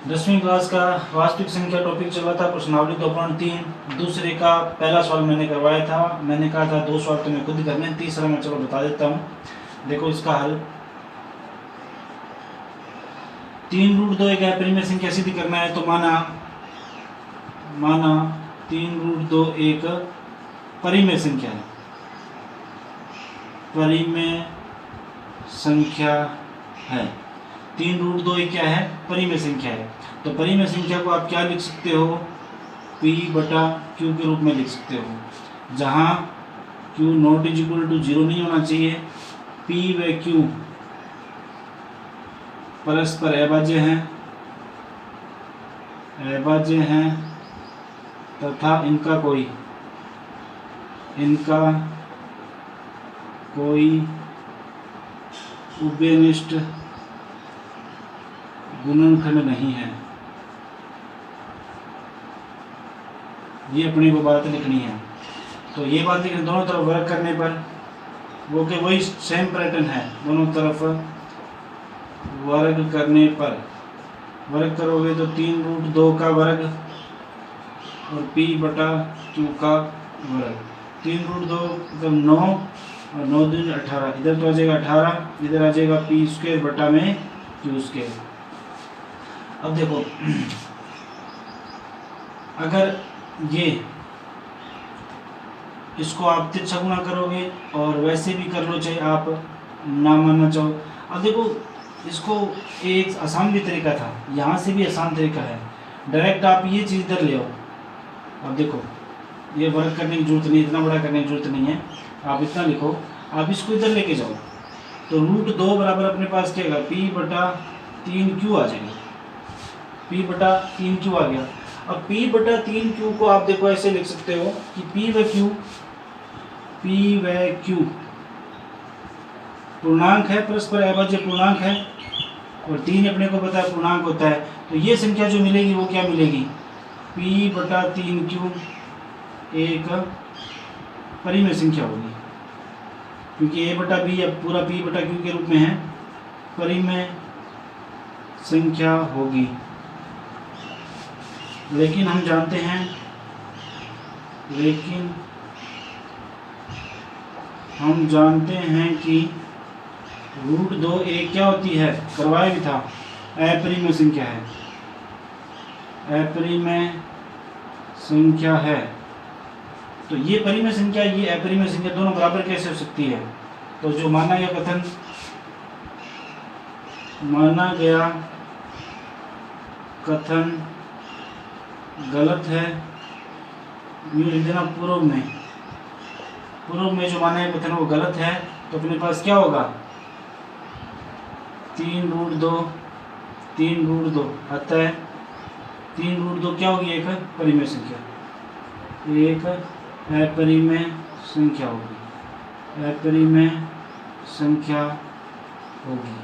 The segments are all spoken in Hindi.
10वीं क्लास का वास्तविक संख्या टॉपिक चल रहा था। प्रश्नावली 2.3 दूसरे का पहला सवाल मैंने करवाया था। मैंने कहा था 2 सवाल तो मैं खुद करने, तीसरा मैं चलो बता देता हूँ। देखो इसका हल 3√2 एक अपरिमेय संख्या सिद्ध करना है। तो माना 3√2 एक परिमेय संख्या है, परिमेय संख्या है। 3√2 एक क्या है? परिमेय संख्या है। तो परिमेय संख्या को आप क्या लिख सकते हो? P/Q के रूप में लिख सकते हो, जहाँ Q ≠ 0 नहीं होना चाहिए। P व Q परस्पर अभाज्य हैं तथा इनका कोई उभयनिष्ठ गुणनखंड नहीं है। ये अपने को बात लिखनी है। तो ये बात लिखनी, दोनों तरफ वर्ग करने पर वो के वही सेम पैटर्न है। दोनों तरफ वर्ग करने पर वर्ग करोगे तो 3√2 का वर्ग और P/Q का वर्ग। 3√2 मतलब 9 और 9 दूनी 18। इधर तो आ जाएगा 18, इधर आ जाएगा P²/Q²। अब देखो, अगर ये इसको आप तिरछा गुणा करोगे और वैसे भी कर लो, चाहे आप ना मानना चाहो। अब देखो, इसको एक आसान भी तरीका था, यहाँ से भी आसान तरीका है। डायरेक्ट आप ये चीज़ इधर ले आओ। अब देखो, ये वर्ग करने की जरूरत नहीं, इतना बड़ा करने की जरूरत नहीं है। आप इतना लिखो, आप इसको इधर लेके जाओ तो √2 बराबर अपने पास क्या आएगा? P/3Q आ जाएगा। P/3Q आ गया। अब P/3Q को आप देखो ऐसे लिख सकते हो कि P व Q पूर्णांक है, परस्पर अभाज्य पूर्णांक है, और 3 अपने को पता है पूर्णांक होता है। तो ये संख्या जो मिलेगी वो क्या मिलेगी? P/3Q एक परिमेय संख्या होगी, क्योंकि A/B अब पूरा P/Q के रूप में है, परिमेय संख्या होगी। लेकिन हम जानते हैं कि √2 एक क्या होती है? करवाया भी था, अपरिमेय संख्या है। अपरिमेय संख्या है। तो ये परिमेय संख्या, ये अपरिमेय संख्या दोनों बराबर कैसे हो सकती है? तो जो माना गया कथन गलत है। यूँ लिख देना, पूर्व में जो माना गया कथन वो गलत है। तो अपने पास क्या होगा? 3√2 अतः 3√2 क्या होगी? एक परिमेय संख्या, एक अपरिमेय संख्या होगी।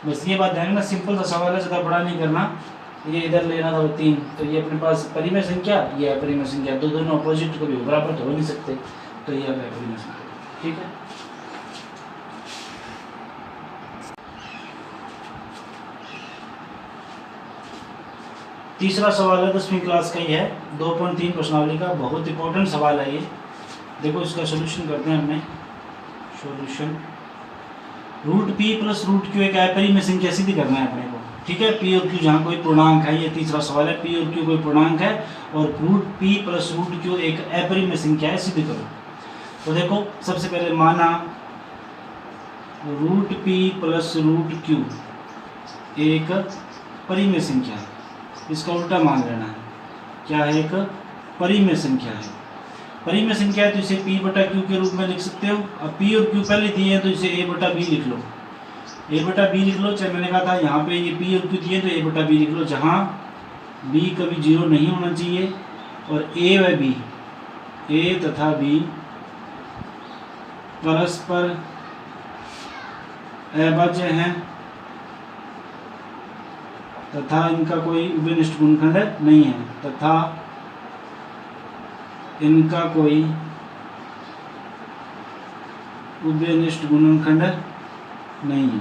बस ये बात ध्यान रखना, सिंपल सा सवाल है, ज़्यादा बड़ा नहीं करना। ये इधर लेना था वो 3, तो ये अपने पास परिमेय संख्या, ये अपरिमेय संख्या, दोनों अपोजिट को भी बराबर तो हो नहीं सकते। तो ये अपरिमेय संख्या, ठीक है। तीसरा सवाल है 10वीं क्लास का ही है, 2.3 प्रश्नावली का, बहुत इंपॉर्टेंट सवाल है ये। देखो इसका सोल्यूशन करते हैं हमने। सोल्यूशन √P + √Q एक अपरिमेय संख्या सिद्ध करना है अपने को, ठीक है। P और Q जहाँ कोई पूर्णांक है, ये तीसरा सवाल है। P और Q कोई पूर्णांक है और √P + √Q एक अपरिमेय संख्या है, सिद्ध करो। तो देखो, सबसे पहले माना √P + √Q एक परिमेय संख्या है। इसका उल्टा मान लेना है, क्या है? एक परिमेय संख्या है। परिमेय संख्या है तो इसे P/Q के रूप में लिख सकते हो। अब P और Q पहले दिए हैं तो इसे A/B लिख लो। A/B लिख लो, चाहे मैंने कहा था यहाँ पे ये P और Q दिए तो A/B लिख लो, जहाँ B कभी 0 नहीं होना चाहिए और A तथा B परस्पर अभाज्य हैं तथा इनका कोई उभयनिष्ठ गुणनखंड नहीं है। उभयनिष्ठ गुणनखंड नहीं है।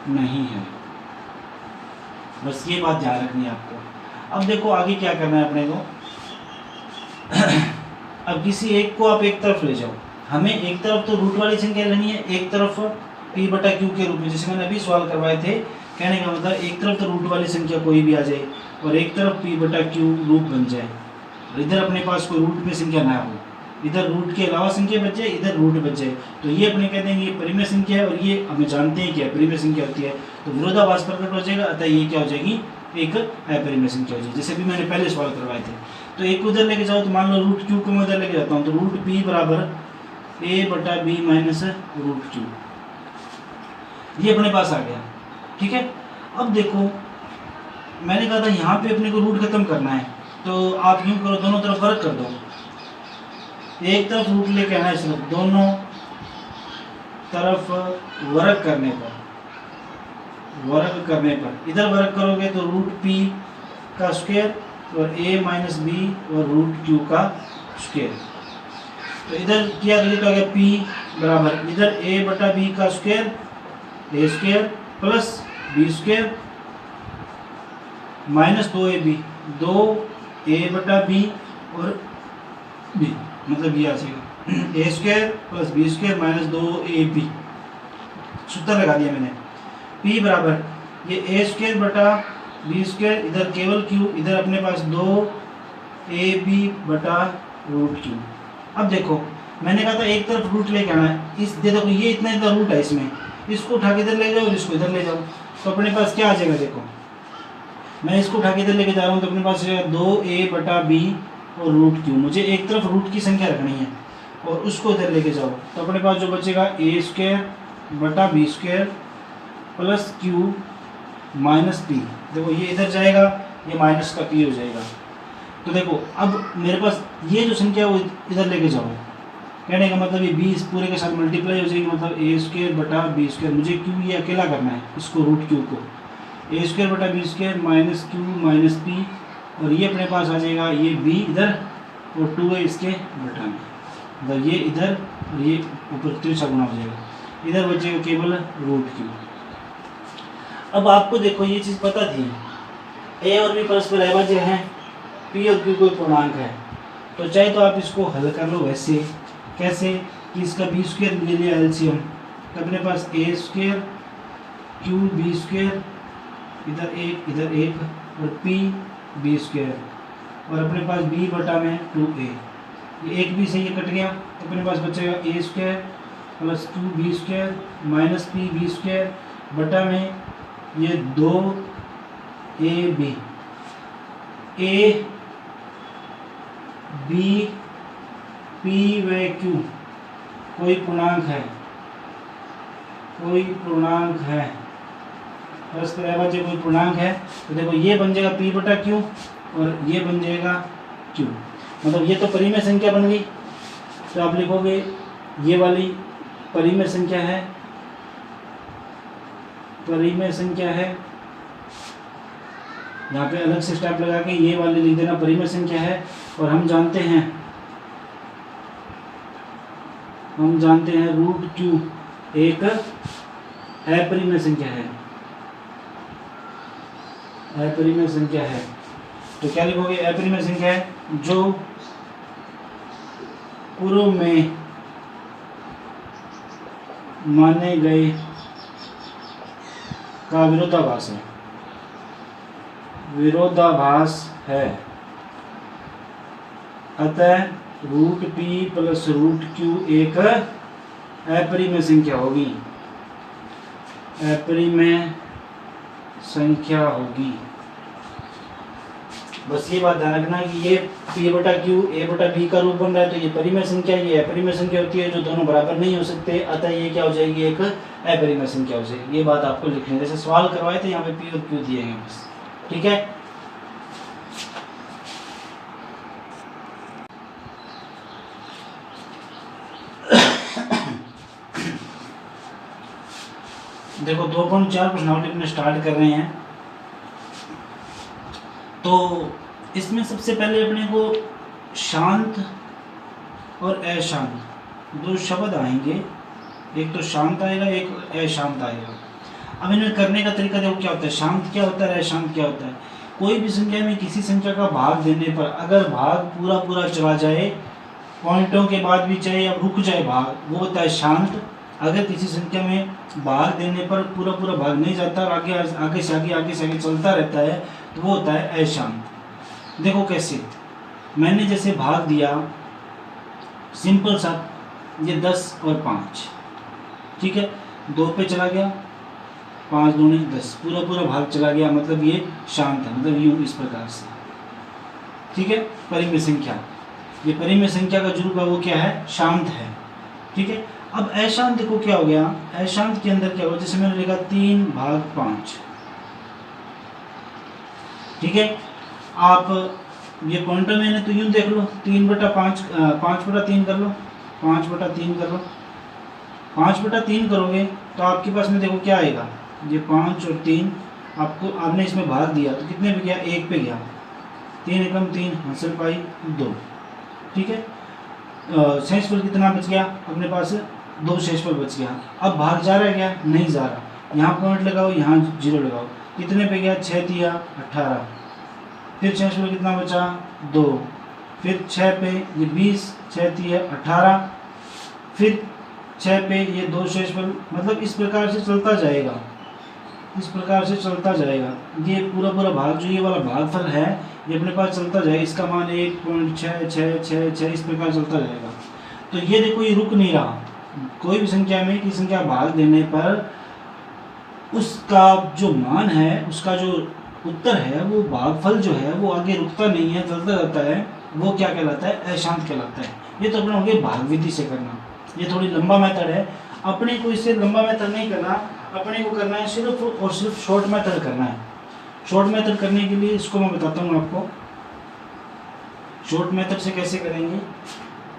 नहीं है। बस ये बात ध्यान रखनी है आपको। अब देखो आगे क्या करना है अपने को। अब किसी एक को आप एक तरफ ले जाओ, हमें एक तरफ तो रूट वाली संख्या लेनी है, एक तरफ p बटा क्यू के रूप में, जैसे मैंने अभी सवाल करवाए थे। कहने का मतलब एक तरफ तो रूट वाली संख्या कोई भी आ जाए और एक तरफ p बटा क्यू रूट बन जाए। इधर अपने पास कोई रूट में संख्या ना हो, इधर रूट के अलावा संख्या बच जाए, इधर रूट बच जाए, तो ये अपने कहते हैं ये परिमेय संख्या है और ये हमें जानते हैं क्या परिमेय संख्या होती है, तो विरोधाभास प्रकट हो जाएगा। अतः ये क्या हो जाएगी, एक अपरिमेय संख्या हो जाएगी। जैसे भी मैंने पहले सवाल करवाए थे। तो एक उधर लेके जाओ, तो मान लो रूट क्यू को मैं उधर लेके जाता हूँ, तो रूट p बराबर a बटा b माइनस रूट क्यू, ये अपने पास आ गया। ठीक है। अब देखो मैंने कहा था यहाँ पे अपने को रूट खत्म करना है, तो आप यूँ करो, दोनों तरफ वर्ग कर दो। एक तरफ रूट लेके आना है, सिर्फ दोनों तरफ वर्ग करने पर इधर वर्ग करोगे तो रूट p का स्क्वायर और a माइनस बी और रूट क्यू का स्क्वायर। तो इधर क्या रिजल्ट आ गया, p बराबर इधर a बटा b का square, a square plus b square minus 2ab, 2a बटा b और b, मतलब ये आ जाएगा a square plus b square minus 2ab। सूत्र लगा दिया मैंने। p बराबर ये a स्क्वायर बटा b स्क्वायर, इधर केवल q, इधर अपने पास 2ab बटा रूट q। अब देखो मैंने कहा था एक तरफ रूट लेके आना है, इस देखो ये इतना इधर रूट है, इसमें इसको उठा के इधर ले जाओ और इसको इधर ले जाओ, तो अपने पास क्या आ जाएगा। देखो मैं इसको उठा के इधर लेके जा रहा हूँ, तो अपने पास 2a बटा b और रूट क्यू। मुझे एक तरफ रूट की संख्या रखनी है और उसको इधर लेके जाओ, तो अपने पास जो बचेगा a स्क्वायर बटा b square plus Q minus p। देखो ये इधर जाएगा, ये माइनस का p हो जाएगा। तो देखो अब मेरे पास ये जो संख्या वो इधर लेके जाओ, कहने का मतलब ये b पूरे के साथ मल्टीप्लाई हो जाएगी, मतलब a स्क्वायर बटा b स्क्वायर। मुझे क्यू ये अकेला करना है, इसको रूट क्यू को a स्क्वायर बटा b square minus Q minus p, और ये अपने पास आ जाएगा ये b इधर और 2a इसके बटा में, मतलब ये इधर और ये ऊपर तिरछा गुना हो जाएगा, इधर बचेगा केवल रूट क्यू। अब आपको देखो ये चीज़ पता थी, a और b परस्पर अभाज्य हैं, p और q कोई पूर्णांक है, तो चाहे तो आप इसको हल कर लो वैसे, कैसे कि इसका b स्क्वायर ले लिया एलसीएम, तो अपने पास a square Q b square इधर एक और p b स्क्वायर, और अपने पास b बटा में 2a, ये एक b से ये कट गया, तो अपने पास बचेगा a square plus Q b square minus p b square बटा में ये 2ab, a b p व q कोई पूर्णांक है, परस्पर अभाज्य कोई पूर्णांक है। तो देखो ये बन जाएगा p बटा q और ये बन जाएगा q, मतलब ये तो परिमेय संख्या बन गई। तो आप लिखोगे ये वाली परिमेय संख्या है, यहाँ पे अलग से स्टेप लगा के ये वाली लिख देना परिमेय संख्या है। और हम जानते हैं रूट क्यू एक अपरिमेय संख्या है, तो क्या लिखोगे, अपरिमेय संख्या है जो पूर्व में माने गए का विरोधाभास है, अतः root p plus root q एक अपरिमेय संख्या होगी। बस ये बात ध्यान रखना कि ये p बटा q a बटा b का रूप बन रहा है, तो ये परिमेय संख्या, ये अपरिमेय संख्या होती है जो दोनों बराबर नहीं हो सकते, अतः ये क्या हो जाएगी, एक अपरिमेय संख्या हो जाएगी। ये बात आपको लिखनी है, जैसे सवाल करवाए थे यहाँ पे p और q दिए हैं बस। ठीक है। देखो 2.4 प्रश्नावली अपने स्टार्ट कर रहे हैं, तो इसमें सबसे पहले अपने को शांत और अशांत दो शब्द आएंगे, एक तो शांत आएगा एक अशांत आएगा। अब इनमें करने का तरीका देखो क्या होता है, शांत क्या होता है, अशांत क्या होता है। कोई भी संख्या में किसी संख्या का भाग देने पर अगर भाग पूरा पूरा चला जाए, पॉइंटों के बाद भी चाहे अब रुक जाए भाग, वो होता है शांत। अगर किसी संख्या में भाग देने पर पूरा पूरा भाग नहीं जाता और आगे से आगे चलता रहता है, तो वो होता है अशांत। देखो कैसे, मैंने जैसे भाग दिया सिंपल सा, ये 10 और 5, ठीक है, 2 पे चला गया, 5 दूनी 10, पूरा पूरा भाग चला गया, मतलब ये शांत है, मतलब यूं इस प्रकार से, ठीक है। परिमेय संख्या, ये परिमेय संख्या का जो रूप है वो क्या है, शांत है, ठीक है। अब अशांत देखो क्या हो गया, अशांत के अंदर क्या होगा, जैसे मैंने लिखा 3/5, ठीक है। आप ये पॉइंटर मैंने तो यूं देख लो, 3/5, 5/3 कर लो, 5/3 कर लो, 5/3 करोगे तो आपके पास में देखो क्या आएगा, ये 5 और 3 आपको, आपने इसमें भाग दिया तो कितने पे गया, 1 पे गया, 3 एकम 3, हासिल पाई 2, ठीक है। शेषफल कितना बच गया अपने पास, 2 शेषफल बच गया। अब भाग जा रहा है क्या, नहीं जा रहा, यहाँ पॉइंट लगाओ, यहाँ 0 लगाओ, कितने पे गया, 6 × 18, फिर शेषफल कितना बचा, 2, फिर 6 पे ये 20, 6 × 18, फिर 6 पे ये 2 शेषफल, मतलब इस प्रकार से चलता जाएगा, इस प्रकार से चलता जाएगा। ये पूरा पूरा भाग जो ये वाला भागफल है ये अपने पास चलता जाएगा, इसका मान 1.6666 इस प्रकार चलता जाएगा। तो ये देखो ये रुक नहीं रहा, कोई भी संख्या में किसी संख्या भाग देने पर उसका जो मान है, उसका जो उत्तर है, वो भागफल जो है वो आगे रुकता नहीं है, चलता रहता है, वो क्या कहलाता है, अशांत कहलाता है। ये तो अपना हो गया भाग विधि से करना, ये थोड़ी लंबा मेथड है, अपने को इससे लंबा मेथड नहीं करना, अपने को करना है सिर्फ और सिर्फ शॉर्ट मेथड करना है। शॉर्ट मेथड करने के लिए इसको मैं बताता हूँ आपको, शॉर्ट मेथड से कैसे करेंगे।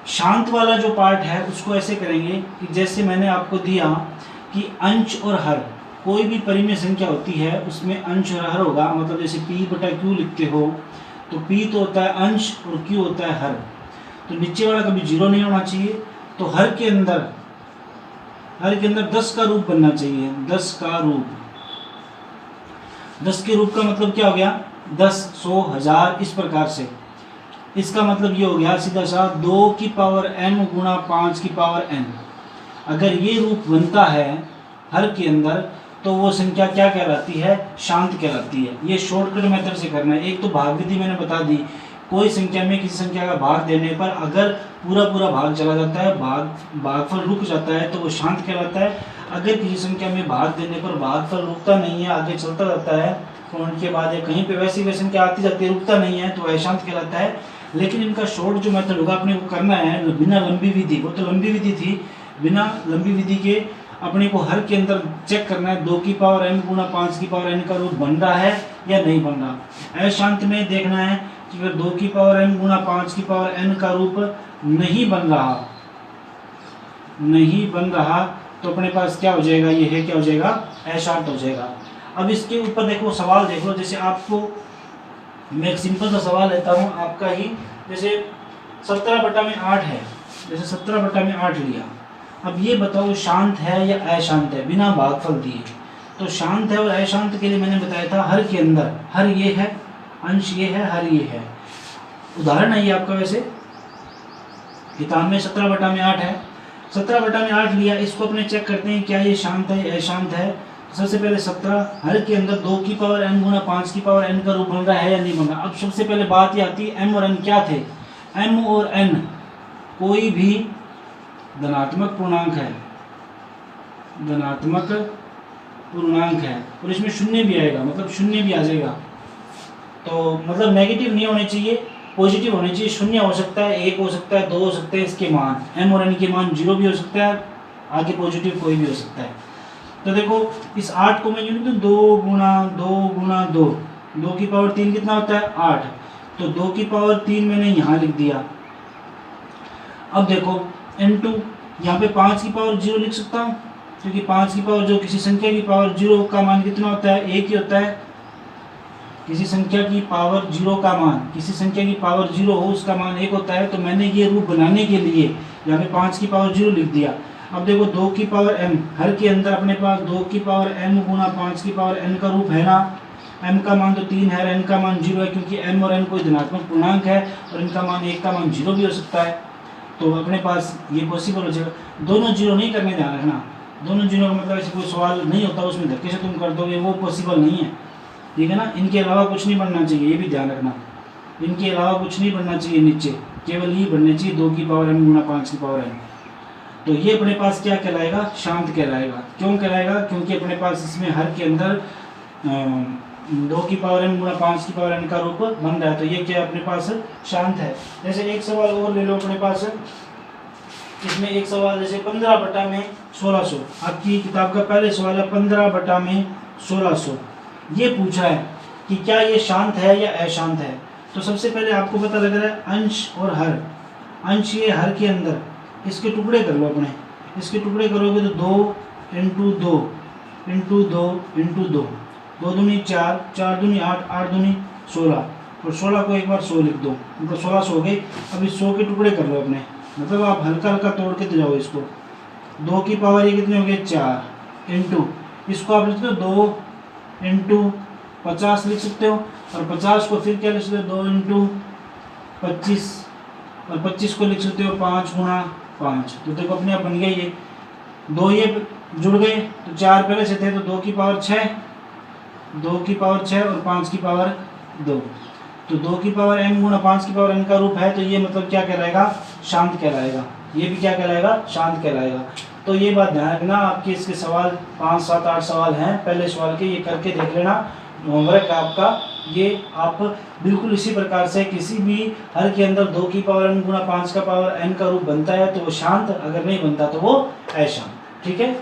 शांत वाला जो पार्ट है उसको ऐसे करेंगे कि जैसे मैंने आपको दिया कि अंश और हर, कोई भी परिमेय संख्या होती है उसमें अंश और हर होगा, मतलब जैसे P/Q लिखते हो तो P तो होता है अंश और Q होता है हर, तो नीचे वाला कभी 0 नहीं होना चाहिए। तो हर के अंदर 10 का रूप बनना चाहिए, 10 का रूप, 10 के रूप का मतलब क्या हो गया, 10, 100, 1000 इस प्रकार से। इसका मतलब ये हो गया सीधा सा 2n × 5n। अगर ये रूप बनता है हर के अंदर तो वो संख्या क्या कहलाती है, शांत कहलाती है। ये शॉर्टकट मेथड से करना है। एक तो भाग विधि मैंने बता दी, कोई संख्या में किसी संख्या का भाग देने पर अगर पूरा पूरा भाग चला जाता है, भागफल रुक जाता है तो वो शांत कहलाता है। अगर किसी संख्या में भाग देने पर भागफल रुकता नहीं है, आगे चलता रहता है, पॉइंट के बाद या कहीं पे वैसी वैसी संख्या आती जाती है, रुकता नहीं है, तो अशांत कहलाता है। लेकिन इनका शॉर्ट जो मेथड होगा अपने को करना है बिना लंबी विधि, वो तो लंबी विधि थी, बिना लंबी विधि के अपने को हर के अंदर चेक करना है 2n × 5n का रूप बन रहा है या नहीं बन रहा। अशांत में देखना है कि अगर 2n × 5n का रूप नहीं बन रहा तो अपने पास क्या हो जाएगा, ये है क्या हो जाएगा, अशांत हो जाएगा। अब इसके ऊपर देखो सवाल देख लो, जैसे आपको मैं एक सिंपल सा सवाल लेता हूँ आपका ही, जैसे 17/8 है, जैसे 17/8 लिया। अब ये बताओ शांत है या अशांत है बिना भागफल दिए। तो शांत है और अशांत के लिए मैंने बताया था हर के अंदर, हर ये है, अंश ये है, हर ये है। उदाहरण है ये आपका, वैसे किताब में 17/8 है, 17/8 लिया, इसको अपने चेक करते हैं क्या ये शांत है या अशांत है। सबसे पहले 17 हर के अंदर 2n × 5n का रूप बन रहा है या नहीं बन रहा। अब सबसे पहले बात ये आती है m और n क्या थे, m और n कोई भी धनात्मक पूर्णांक है, धनात्मक पूर्णांक है, और इसमें शून्य भी आएगा, मतलब शून्य भी आ जाएगा, तो मतलब नेगेटिव नहीं होने चाहिए, पॉजिटिव होने चाहिए। शून्य हो सकता है, 1 हो सकता है, 2 हो सकते हैं, इसके मान m और n के मान 0 भी हो सकता है, आगे पॉजिटिव कोई भी हो सकता है। तो देखो इस 8 को मैं यूँ लिखूँ 2 की पावर 3 कितना होता है, 8, तो 2 की पावर 3 मैंने यहाँ लिख दिया। अब देखो n2, यहाँ पे 5 की पावर 0 लिख सकता हूँ, क्योंकि 5 की पावर जो किसी संख्या की पावर 0 का मान कितना होता है, 1 ही होता है। किसी संख्या की पावर 0 का मान, किसी संख्या की पावर 0 हो उसका मान 1 होता है। तो मैंने ये रूप बनाने के लिए यहाँ पे 5 की पावर 0 लिख दिया। अब देखो 2 की पावर m, हर के अंदर अपने पास 2 की पावर m गुणा 5 की पावर n का रूप है ना। m का मान तो 3 है, n का मान 0 है, क्योंकि m और n कोई धनात्मक पूर्णांक है और इनका मान 1 का मान 0 भी हो सकता है। तो अपने पास ये पॉसिबल हो जाएगा। दोनों 0 नहीं करने, ध्यान रखना, दोनों 0 का मतलब ऐसे कोई सवाल नहीं होता उसमें धक्के से तुम कर दोगे, वो पॉसिबल नहीं है, ठीक है ना। इनके अलावा कुछ नहीं बनना चाहिए, ये भी ध्यान रखना, इनके अलावा कुछ नहीं बनना चाहिए नीचे, केवल ये बनने चाहिए 2 की पावर m गुणा 5 की पावर n। तो ये अपने पास क्या कहलाएगा, शांत कहलाएगा। क्यों कहलाएगा, क्योंकि अपने पास इसमें हर के अंदर 2 की पावर m गुणा 5 की पावर n का रूप बन रहा है, तो ये क्या अपने पास शांत है। जैसे एक सवाल और ले लो अपने पास, इसमें एक सवाल जैसे 15 बटा में 1600, आपकी किताब का पहले सवाल है 15 बटा में 1600, ये पूछा है कि क्या ये शांत है या अशांत है। तो सबसे पहले आपको पता लग रहा है अंश और हर, अंश ये हर के अंदर, इसके टुकड़े कर लो अपने, इसके टुकड़े करोगे तो 2 इंटू 2 इंटू 2 इंटू 2, 2 दूनी 4, 4 दूनी 8, 8 दूनी 16, और 16 को एक बार 100 लिख दो, मतलब 1600 हो गए। अब इस 100 के टुकड़े कर लो अपने, मतलब आप हल्का हल्का तोड़ के जाओ इसको। 2 की पावर ये कितने हो गए 4, इंटू इसको आप लिखते हो 2 इंटू 50 लिख सकते हो, और 50 को फिर क्या लिख सकते हो 2 इंटू 25, और 25 को लिख सकते हो 5 गुणा 5। तो देखो अपने आप बन गया ये, 2 ये जुड़ गए तो 4 पहले से थे, तो 2 की पावर 6, 2 की पावर 6 और 5 की पावर 2, तो 2 की पावर m गुणा 5 की पावर n का रूप है, तो ये मतलब क्या कहलाएगा, शांत कहलाएगा। ये भी क्या कहलाएगा, शांत कहलाएगा। तो ये बात ध्यान रखना, आपके इसके सवाल 5, 7, 8 सवाल हैं पहले सवाल के, ये करके देख लेना, होमवर्क आपका। ये आप बिल्कुल इसी प्रकार से किसी भी हर के अंदर 2 की पावर n गुणा 5 का पावर n का रूप बनता है तो वो शांत, अगर नहीं बनता तो वो अशांत, ठीक है।